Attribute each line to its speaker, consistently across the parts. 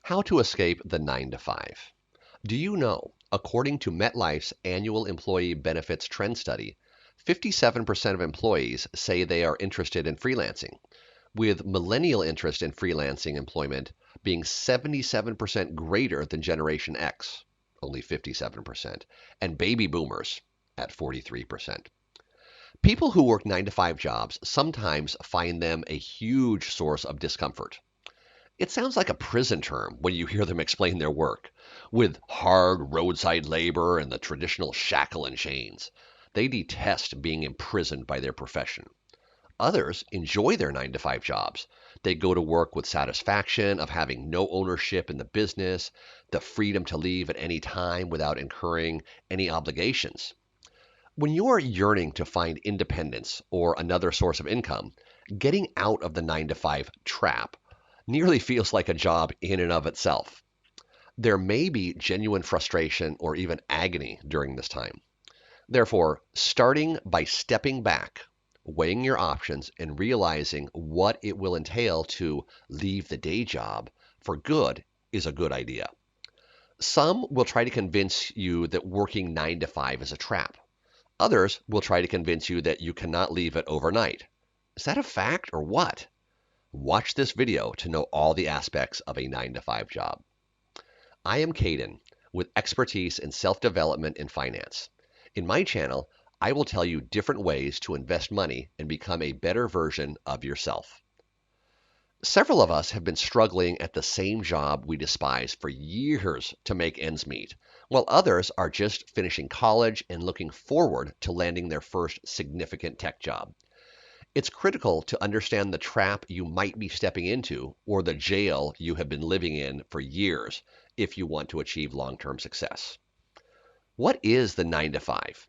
Speaker 1: How to escape the 9 to 5. Do you know, according to MetLife's annual employee benefits trend study, 57% of employees say they are interested in freelancing, with millennial interest in freelancing employment being 77% greater than Generation X, only 57%, and baby boomers at 43%. People who work 9 to 5 jobs sometimes find them a huge source of discomfort. It sounds like a prison term when you hear them explain their work, with hard roadside labor and the traditional shackle and chains. They detest being imprisoned by their profession. Others enjoy their 9 to 5 jobs. They go to work with satisfaction of having no ownership in the business, the freedom to leave at any time without incurring any obligations. When you're yearning to find independence or another source of income, getting out of the 9 to 5 trap nearly feels like a job in and of itself. There may be genuine frustration or even agony during this time. Therefore, starting by stepping back, weighing your options, and realizing what it will entail to leave the day job for good is a good idea. Some will try to convince you that working 9 to 5 is a trap. Others will try to convince you that you cannot leave it overnight. Is that a fact or what? Watch this video to know all the aspects of a 9 to 5 job. I am Caden with expertise in self-development and finance. In my channel, I will tell you different ways to invest money and become a better version of yourself. Several of us have been struggling at the same job we despise for years to make ends meet, while others are just finishing college and looking forward to landing their first significant tech job. It's critical to understand the trap you might be stepping into or the jail you have been living in for years if you want to achieve long-term success. What is the 9 to 5?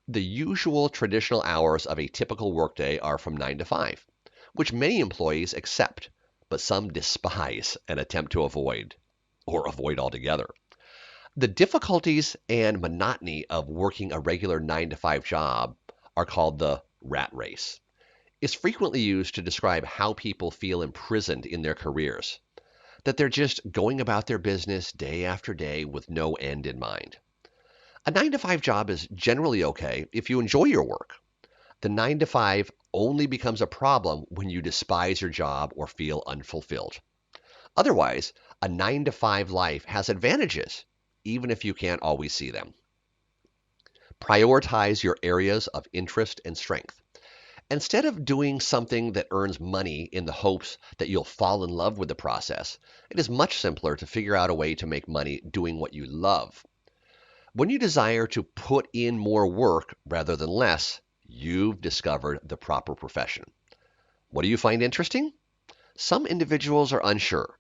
Speaker 1: The usual traditional hours of a typical workday are from 9 to 5, which many employees accept, but some despise and attempt to avoid, or avoid altogether. The difficulties and monotony of working a regular 9 to 5 job are called the rat race. Is frequently used to describe how people feel imprisoned in their careers, that they're just going about their business day after day with no end in mind. A 9 to 5 job is generally okay if you enjoy your work. The 9 to 5 only becomes a problem when you despise your job or feel unfulfilled. Otherwise, a 9 to 5 life has advantages, even if you can't always see them. Prioritize your areas of interest and strength. Instead of doing something that earns money in the hopes that you'll fall in love with the process, it is much simpler to figure out a way to make money doing what you love. When you desire to put in more work rather than less, you've discovered the proper profession. What do you find interesting? Some individuals are unsure.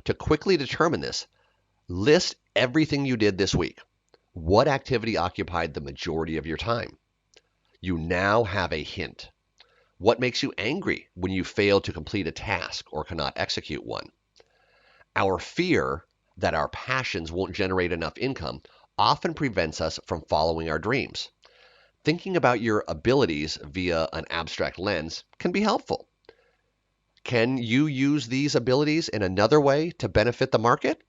Speaker 1: To quickly determine this, list everything you did this week. What activity occupied the majority of your time? You now have a hint. What makes you angry when you fail to complete a task or cannot execute one? Our fear that our passions won't generate enough income often prevents us from following our dreams. Thinking about your abilities via an abstract lens can be helpful. Can you use these abilities in another way to benefit the market?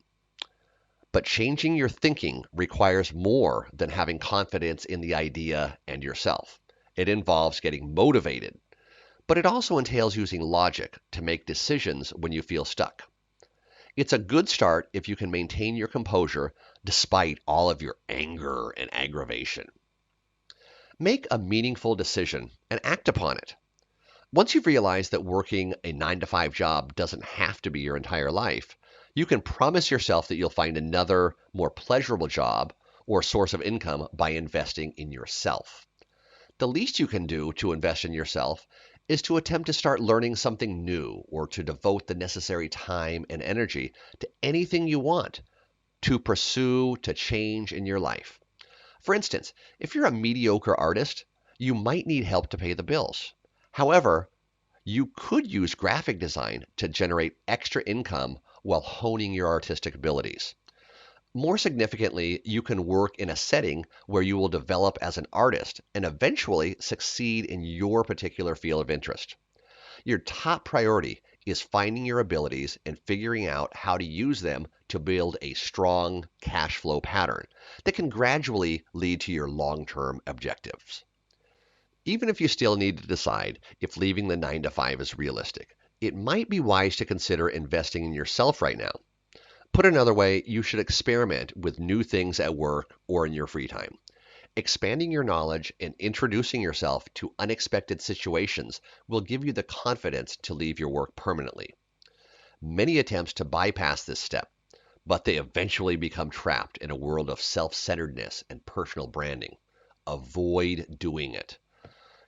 Speaker 1: But changing your thinking requires more than having confidence in the idea and yourself. It involves getting motivated, but it also entails using logic to make decisions when you feel stuck. It's a good start if you can maintain your composure despite all of your anger and aggravation. Make a meaningful decision and act upon it. Once you've realized that working a 9 to 5 job doesn't have to be your entire life, you can promise yourself that you'll find another, more pleasurable job or source of income by investing in yourself. The least you can do to invest in yourself is to attempt to start learning something new or to devote the necessary time and energy to anything you want to pursue, to change in your life. For instance, if you're a mediocre artist, you might need help to pay the bills. However, you could use graphic design to generate extra income while honing your artistic abilities. More significantly, you can work in a setting where you will develop as an artist and eventually succeed in your particular field of interest. Your top priority is finding your abilities and figuring out how to use them to build a strong cash flow pattern that can gradually lead to your long-term objectives. Even if you still need to decide if leaving the 9 to 5 is realistic, it might be wise to consider investing in yourself right now. Put another way, you should experiment with new things at work or in your free time. Expanding your knowledge and introducing yourself to unexpected situations will give you the confidence to leave your work permanently. Many attempts to bypass this step, but they eventually become trapped in a world of self-centeredness and personal branding. Avoid doing it.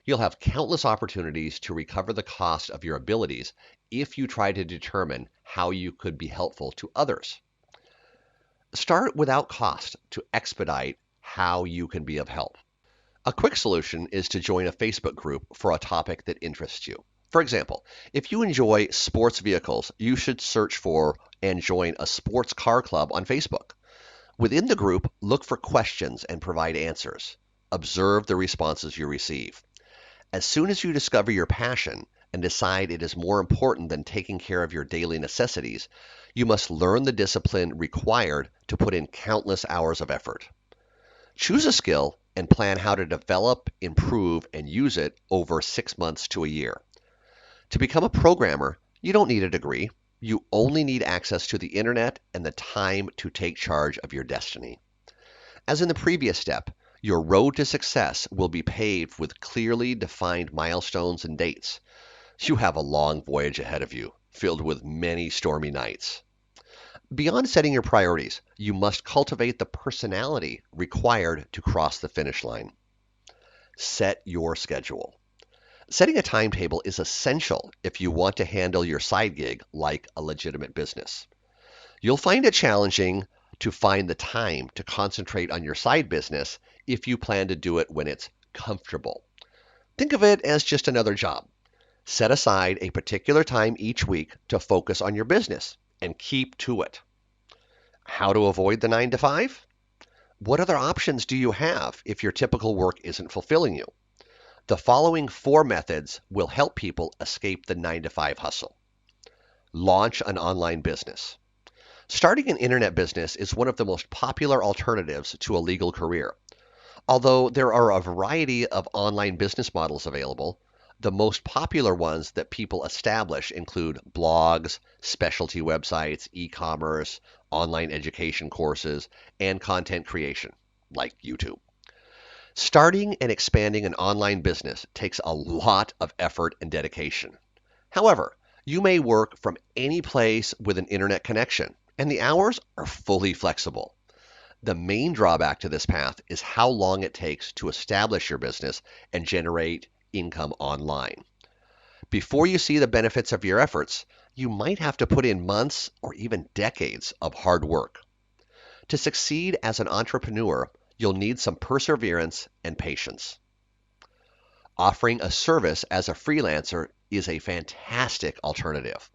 Speaker 1: You'll have countless opportunities to recover the cost of your abilities if you try to determine how you could be helpful to others. Start without cost to expedite how you can be of help. A quick solution is to join a Facebook group for a topic that interests you. For example, if you enjoy sports vehicles, you should search for and join a sports car club on Facebook. Within the group, look for questions and provide answers. Observe the responses you receive. As soon as you discover your passion and decide it is more important than taking care of your daily necessities, you must learn the discipline required to put in countless hours of effort. Choose a skill and plan how to develop, improve, and use it over 6 months to a year. To become a programmer, you don't need a degree. You only need access to the internet and the time to take charge of your destiny. As in the previous step, your road to success will be paved with clearly defined milestones and dates. You have a long voyage ahead of you, filled with many stormy nights. Beyond setting your priorities, you must cultivate the personality required to cross the finish line. Set your schedule. Setting a timetable is essential if you want to handle your side gig like a legitimate business. You'll find it challenging to find the time to concentrate on your side business if you plan to do it when it's comfortable. Think of it as just another job. Set aside a particular time each week to focus on your business and keep to it. How to avoid the 9 to 5? What other options do you have if your typical work isn't fulfilling you? The following 4 methods will help people escape the 9 to 5 hustle. Launch an online business. Starting an internet business is one of the most popular alternatives to a legal career. Although there are a variety of online business models available, the most popular ones that people establish include blogs, specialty websites, e-commerce, online education courses, and content creation, like YouTube. Starting and expanding an online business takes a lot of effort and dedication. However, you may work from any place with an internet connection, and the hours are fully flexible. The main drawback to this path is how long it takes to establish your business and generate income online. Before you see the benefits of your efforts, you might have to put in months or even decades of hard work. To succeed as an entrepreneur, you'll need some perseverance and patience. Offering a service as a freelancer is a fantastic alternative.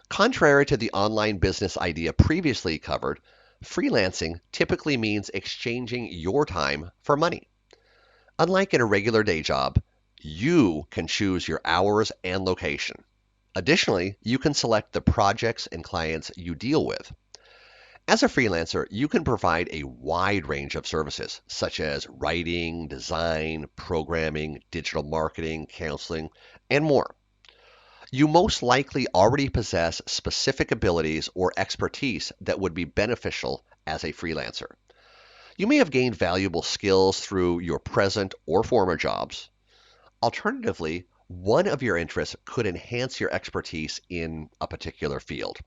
Speaker 1: Contrary to the online business idea previously covered, freelancing typically means exchanging your time for money. Unlike in a regular day job, you can choose your hours and location. Additionally, you can select the projects and clients you deal with. As a freelancer, you can provide a wide range of services, such as writing, design, programming, digital marketing, counseling, and more. You most likely already possess specific abilities or expertise that would be beneficial as a freelancer. You may have gained valuable skills through your present or former jobs. Alternatively, one of your interests could enhance your expertise in a particular field.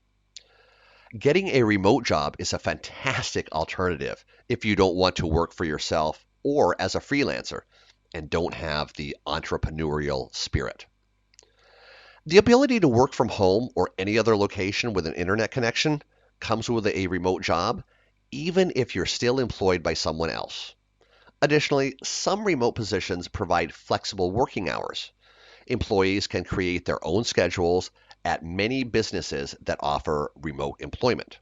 Speaker 1: Getting a remote job is a fantastic alternative if you don't want to work for yourself or as a freelancer and don't have the entrepreneurial spirit. The ability to work from home or any other location with an internet connection comes with a remote job, even if you're still employed by someone else. Additionally, some remote positions provide flexible working hours. Employees can create their own schedules at many businesses that offer remote employment.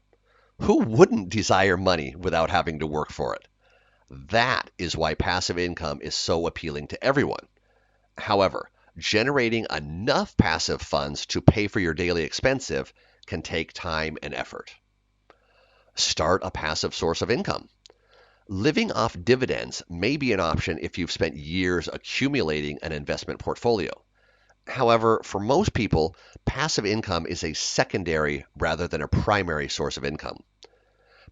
Speaker 1: Who wouldn't desire money without having to work for it? That is why passive income is so appealing to everyone. However, Generating enough passive funds to pay for your daily expenses can take time and effort. Start a passive source of income. Living off dividends may be an option if you've spent years accumulating an investment portfolio. However, for most people, passive income is a secondary rather than a primary source of income.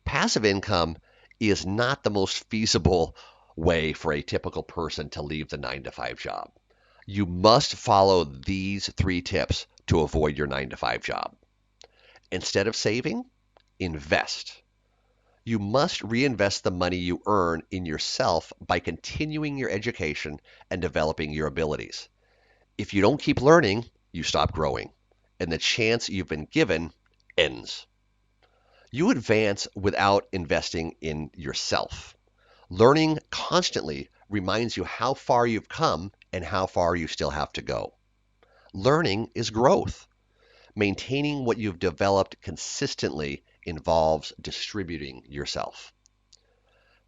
Speaker 1: Passive income is not the most feasible way for a typical person to leave the 9 to 5 job. You must follow these 3 tips to avoid your 9 to 5 job. Instead of saving, invest. You must reinvest the money you earn in yourself by continuing your education and developing your abilities. If you don't keep learning, you stop growing, and the chance you've been given ends. You advance without investing in yourself. Learning constantly reminds you how far you've come and how far you still have to go. Learning is growth. Maintaining what you've developed consistently involves distributing yourself.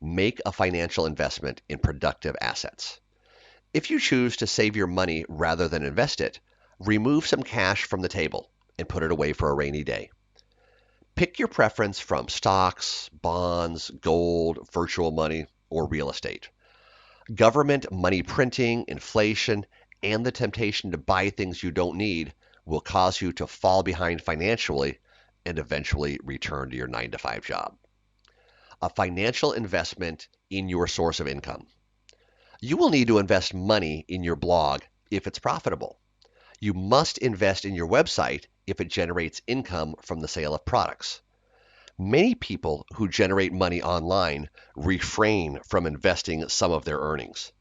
Speaker 1: Make a financial investment in productive assets. If you choose to save your money rather than invest it, remove some cash from the table and put it away for a rainy day. Pick your preference from stocks, bonds, gold, virtual money, or real estate. Government money printing, inflation, and the temptation to buy things you don't need will cause you to fall behind financially and eventually return to your 9 to 5 job. A financial investment in your source of income. You will need to invest money in your blog if it's profitable. You must invest in your website if it generates income from the sale of products. Many people who generate money online refrain from investing some of their earnings.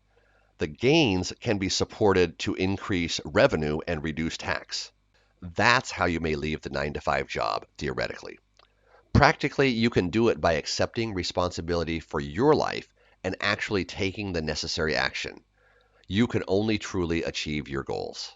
Speaker 1: The gains can be supported to increase revenue and reduce tax. That's how you may leave the 9 to 5 job, theoretically. Practically, you can do it by accepting responsibility for your life and actually taking the necessary action. You can only truly achieve your goals.